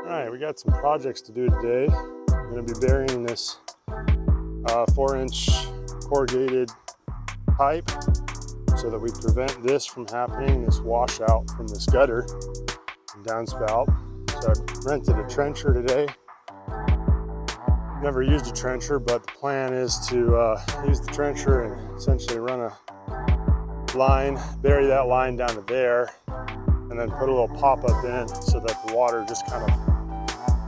Alright, we got some projects to do today. I'm going to be burying this 4-inch corrugated pipe so that we prevent this from happening, this washout from this gutter and downspout. So I rented a trencher today. Never used a trencher, but the plan is to use the trencher and essentially run a line, bury that line down to there, and then put a little pop-up in so that the water just kind of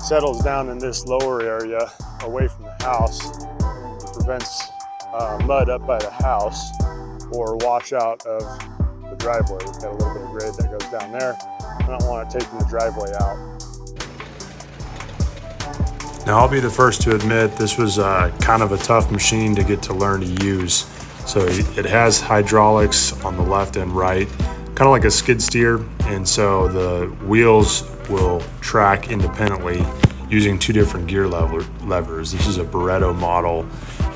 settles down in this lower area away from the house. It prevents mud up by the house or washout of the driveway. We've got a little bit of grade that goes down there. I don't want it taking the driveway out. Now I'll be the first to admit this was kind of a tough machine to get to learn to use. So it has hydraulics on the left and right, kind of like a skid steer, and so the wheels will track independently using two different gear levers. This is a Barretto model,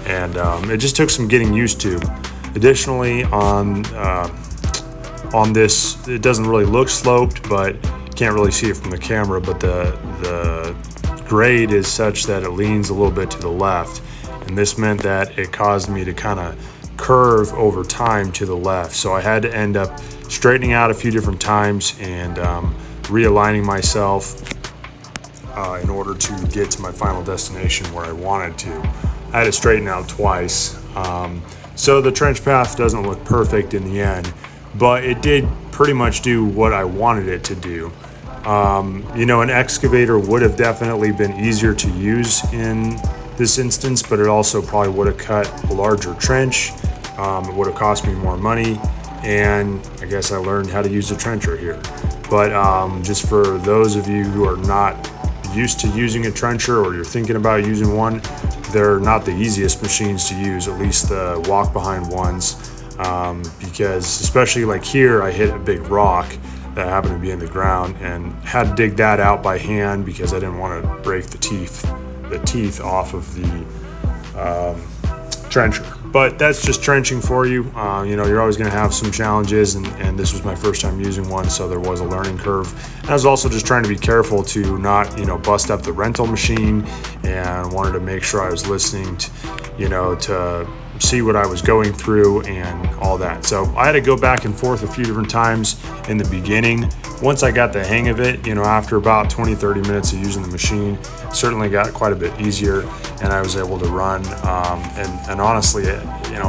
and it just took some getting used to. Additionally, on this, it doesn't really look sloped, but you can't really see it from the camera, but the grade is such that it leans a little bit to the left, and this meant that it caused me to kind of curve over time to the left. So I had to end up straightening out a few different times and realigning myself in order to get to my final destination where I wanted to. I had to straighten out twice. So the trench path doesn't look perfect in the end, but it did pretty much do what I wanted it to do. An excavator would have definitely been easier to use in this instance, but it also probably would have cut a larger trench. It would have cost me more money, and I guess I learned how to use a trencher here. But just for those of you who are not used to using a trencher, or you're thinking about using one, they're not the easiest machines to use, at least the walk behind ones, because especially like here, I hit a big rock that happened to be in the ground and had to dig that out by hand because I didn't want to break the teeth off of the trencher. But that's just trenching for you. You're always going to have some challenges, and this was my first time using one, so there was a learning curve. And I was also just trying to be careful to not, bust up the rental machine, and wanted to make sure I was listening to see what I was going through and all that. So I had to go back and forth a few different times in the beginning. Once I got the hang of it, after about 20-30 minutes of using the machine, it certainly got quite a bit easier, and I was able to run. And honestly, it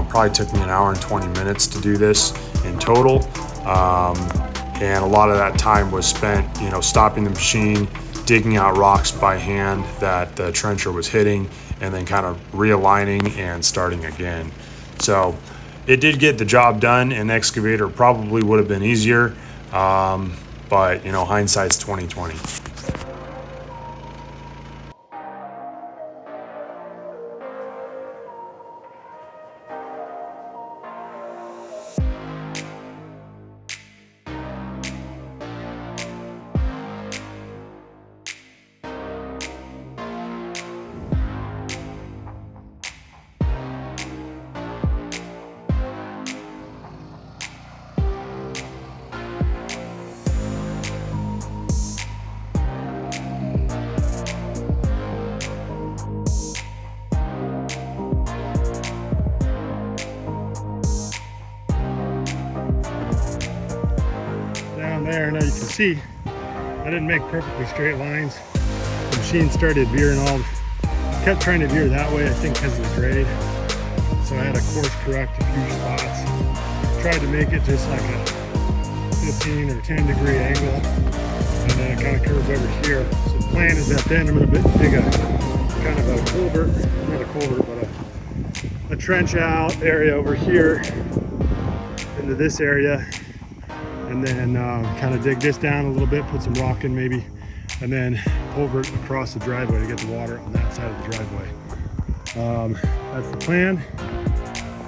probably took me an hour and 20 minutes to do this in total. And a lot of that time was spent, stopping the machine, digging out rocks by hand that the trencher was hitting, and then kind of realigning and starting again. So it did get the job done. An excavator probably would have been easier, but hindsight's 20/20. There, now you can see I didn't make perfectly straight lines. The machine started veering kept trying to veer that way, I think because of the grade. So I had to course correct a few spots. Tried to make it just like a 15 or 10 degree angle, and then it kind of curves over here. So the plan is that then I'm going to dig a kind of a culvert, not a culvert, but a trench out area over here into this area. And then kind of dig this down a little bit, put some rock in maybe, and then culvert across the driveway to get the water on that side of the driveway. That's the plan.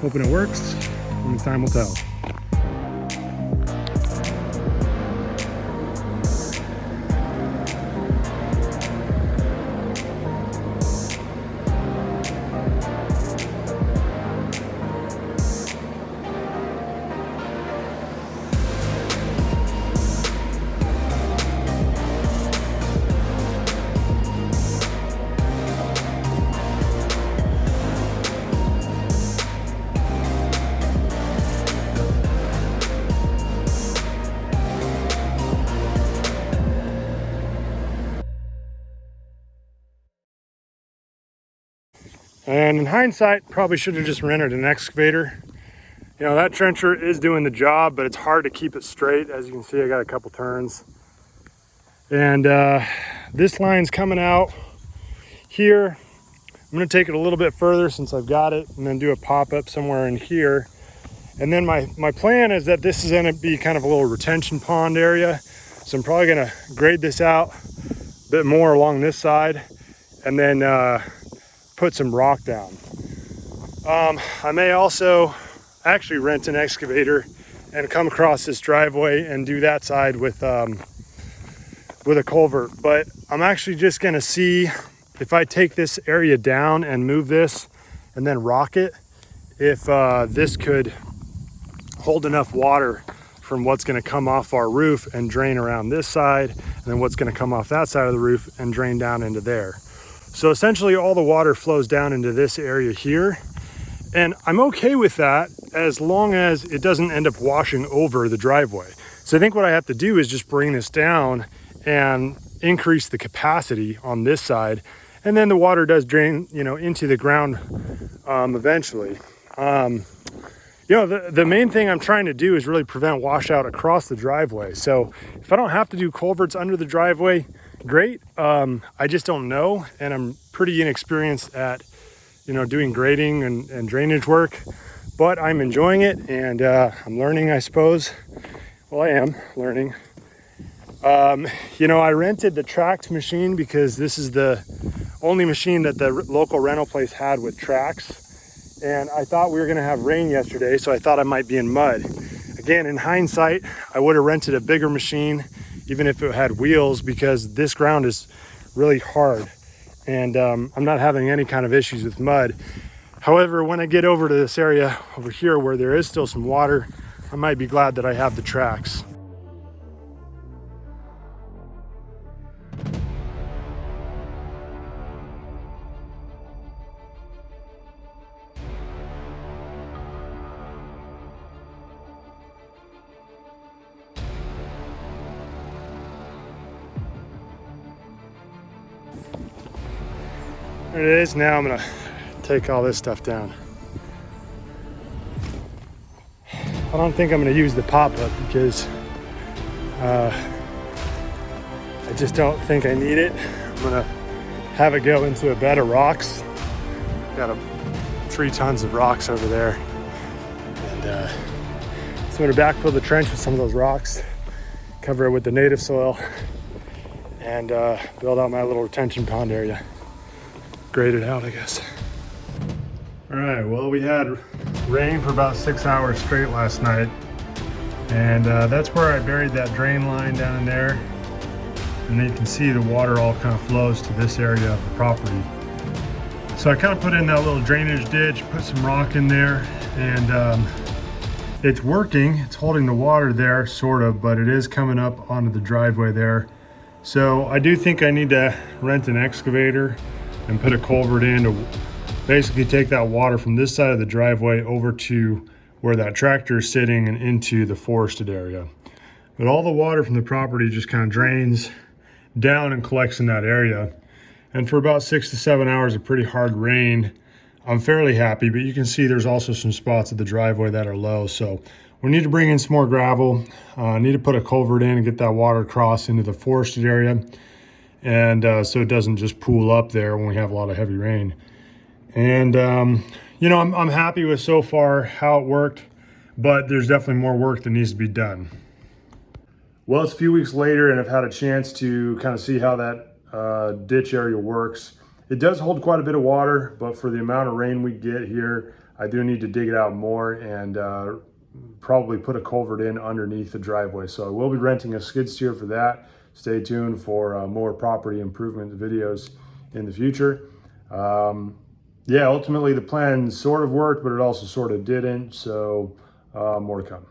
Hoping it works. Only time will tell. And in hindsight, probably should have just rented an excavator. You know, that trencher is doing the job, but it's hard to keep it straight. As you can see, I got a couple turns. And this line's coming out here. I'm gonna take it a little bit further since I've got it, and then do a pop-up somewhere in here. And then my plan is that this is gonna be kind of a little retention pond area. So I'm probably gonna grade this out a bit more along this side, and then put some rock down. I may also actually rent an excavator and come across this driveway and do that side with a culvert. But I'm actually just gonna see if I take this area down and move this and then rock it, if this could hold enough water from what's gonna come off our roof and drain around this side, and then what's gonna come off that side of the roof and drain down into there. So essentially all the water flows down into this area here. And I'm okay with that as long as it doesn't end up washing over the driveway. So I think what I have to do is just bring this down and increase the capacity on this side. And then the water does drain, you know, into the ground eventually. You know, the main thing I'm trying to do is really prevent washout across the driveway. So if I don't have to do culverts under the driveway, great. I just don't know. And I'm pretty inexperienced at, you know, doing grading and drainage work, but I'm enjoying it, and I'm learning, I suppose. Well, I am learning. You know, I rented the tracked machine because this is the only machine that the local rental place had with tracks. And I thought we were gonna have rain yesterday, so I thought I might be in mud. Again, in hindsight, I would have rented a bigger machine, even if it had wheels, because this ground is really hard. And I'm not having any kind of issues with mud. However, when I get over to this area over here where there is still some water, I might be glad that I have the tracks. There it is. Now I'm gonna take all this stuff down. I don't think I'm gonna use the pop-up because I just don't think I need it. I'm gonna have it go into a bed of rocks. Got 3 tons of rocks over there. And so I'm gonna backfill the trench with some of those rocks, cover it with the native soil, and build out my little retention pond area. Grade it out, I guess. All right, well, we had rain for about 6 hours straight last night. And that's where I buried that drain line down in there. And then you can see the water all kind of flows to this area of the property. So I kind of put in that little drainage ditch, put some rock in there, and it's working. It's holding the water there, sort of, but it is coming up onto the driveway there. So I do think I need to rent an excavator and put a culvert in to basically take that water from this side of the driveway over to where that tractor is sitting and into the forested area. But all the water from the property just kind of drains down and collects in that area. And for about 6 to 7 hours of pretty hard rain, I'm fairly happy, but you can see there's also some spots of the driveway that are low. So we need to bring in some more gravel. I need to put a culvert in and get that water across into the forested area. And so it doesn't just pool up there when we have a lot of heavy rain. And you know, I'm happy with so far how it worked, but there's definitely more work that needs to be done. Well, it's a few weeks later and I've had a chance to kind of see how that ditch area works. It does hold quite a bit of water, but for the amount of rain we get here, I do need to dig it out more and probably put a culvert in underneath the driveway. So I will be renting a skid steer for that. Stay tuned for more property improvement videos in the future. Yeah, ultimately the plan sort of worked, but it also sort of didn't. So more to come.